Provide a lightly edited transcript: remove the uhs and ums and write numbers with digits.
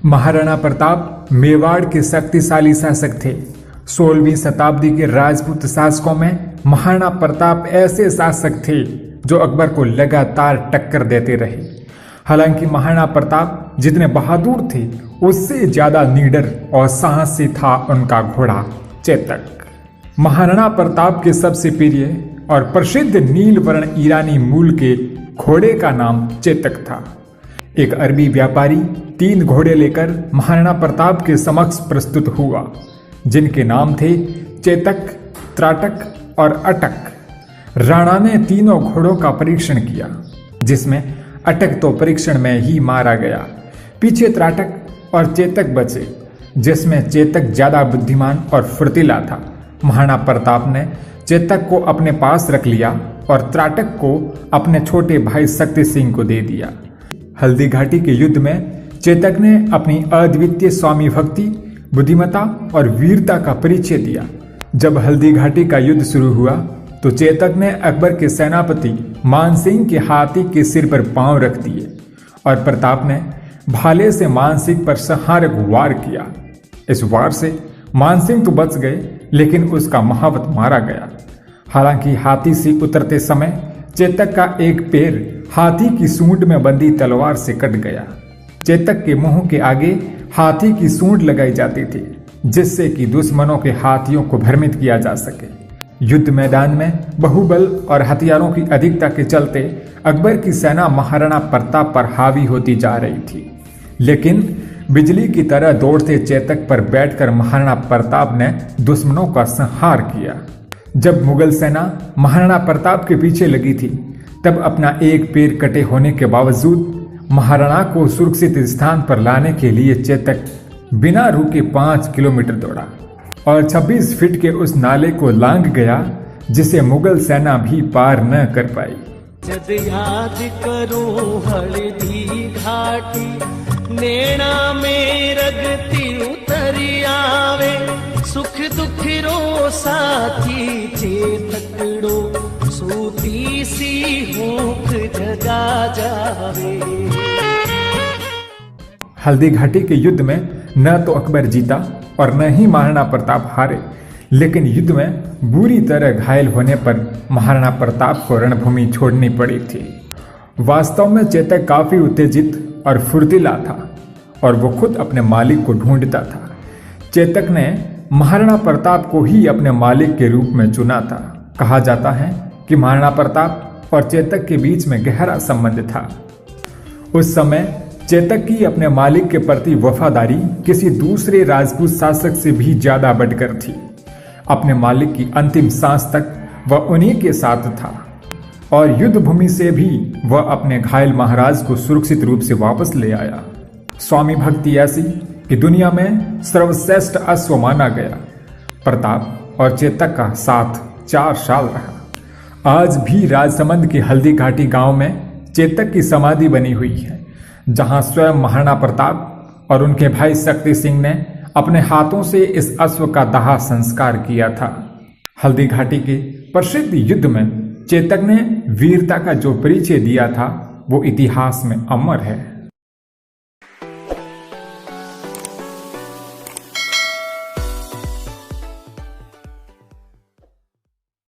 महाराणा प्रताप मेवाड़ के शक्तिशाली शासक थे। 16वीं शताब्दी के राजपूत शासकों में महाराणा प्रताप ऐसे शासक थे जो अकबर को लगातार टक्कर देते रहे। हालांकि महाराणा प्रताप जितने बहादुर थे उससे ज्यादा निडर और साहसी था उनका घोड़ा चेतक। महाराणा प्रताप के सबसे प्रिय और प्रसिद्ध नीलवर्ण ईरानी मूल के घोड़े का नाम चेतक था। एक अरबी व्यापारी 3 घोड़े लेकर महाराणा प्रताप के समक्ष प्रस्तुत हुआ, जिनके नाम थे चेतक, त्राटक और अटक। राणा ने तीनों घोड़ों का परीक्षण किया, जिसमें अटक तो परीक्षण में ही मारा गया। पीछे त्राटक और चेतक बचे, जिसमें चेतक ज्यादा बुद्धिमान और फुर्तीला था। महाराणा प्रताप ने चेतक को अपने पास रख लिया और त्राटक को अपने छोटे भाई शक्ति सिंह को दे दिया। हल्दी घाटी के युद्ध में चेतक ने अपनी अद्वितीय स्वामी भक्ति, बुद्धिमत्ता और वीरता का परिचय दिया। जब हल्दी घाटी का युद्ध शुरू हुआ तो चेतक ने अकबर के सेनापति मानसिंह के हाथी के सिर पर पांव रख दिए और प्रताप ने भाले से मानसिंह पर संहारक वार किया। इस वार से मानसिंह तो बच गए, लेकिन उसका महावत मारा गया। हालांकि हाथी से उतरते समय चेतक का एक पैर हाथी की सूंड में बंधी तलवार से कट गया। चेतक के मुंह के आगे हाथी की सूंड लगाई जाती थी, जिससे कि दुश्मनों के हाथियों को भ्रमित किया जा सके। युद्ध मैदान में बहुबल और हथियारों की अधिकता के चलते अकबर की सेना महाराणा प्रताप पर हावी होती जा रही थी, लेकिन बिजली की तरह दौड़ते चेतक पर बैठकर महाराणा प्रताप ने दुश्मनों का संहार किया। जब मुगल सेना महाराणा प्रताप के पीछे लगी थी, तब अपना एक पैर कटे होने के बावजूद महाराणा को सुरक्षित स्थान पर लाने के लिए चेतक बिना रुके 5 किलोमीटर दौड़ा और 26 फीट के उस नाले को लांघ गया, जिसे मुगल सेना भी पार न कर पाई। जद याद करूं हल्दी घाटी, नैना में रगती उतरी आवे, सुख दुख रो साथी चेतकड़ो, सूती सी भूख जगा जावे। हल्दी घाटी के युद्ध में न तो अकबर जीता और न ही महाराणा प्रताप हारे, लेकिन युद्ध में बुरी तरह घायल होने पर महाराणा प्रताप को रणभूमि छोड़नी पड़ी थी। वास्तव में चेतक काफी उत्तेजित और फुर्तीला था और वो खुद अपने मालिक को ढूंढता था। चेतक ने महाराणा प्रताप को ही अपने मालिक के रूप में चुना था। कहा जाता है कि महाराणा प्रताप और चेतक के बीच में गहरा संबंध था। उस समय चेतक की अपने मालिक के प्रति वफादारी किसी दूसरे राजपूत शासक से भी ज्यादा बढ़कर थी। अपने मालिक की अंतिम सांस तक वह उन्हीं के साथ था और युद्ध भूमि से भी वह अपने घायल महाराज को सुरक्षित रूप से वापस ले आया। स्वामी भक्ति ऐसी कि दुनिया में सर्वश्रेष्ठ अश्व माना गया। प्रताप और चेतक का साथ 4 साल रहा। आज भी राजसमंद के हल्दी घाटी गांव में चेतक की समाधि बनी हुई है, जहां स्वयं महाराणा प्रताप और उनके भाई शक्ति सिंह ने अपने हाथों से इस अश्व का दाह संस्कार किया था। हल्दी घाटी के प्रसिद्ध युद्ध में चेतक ने वीरता का जो परिचय दिया था, वो इतिहास में अमर है।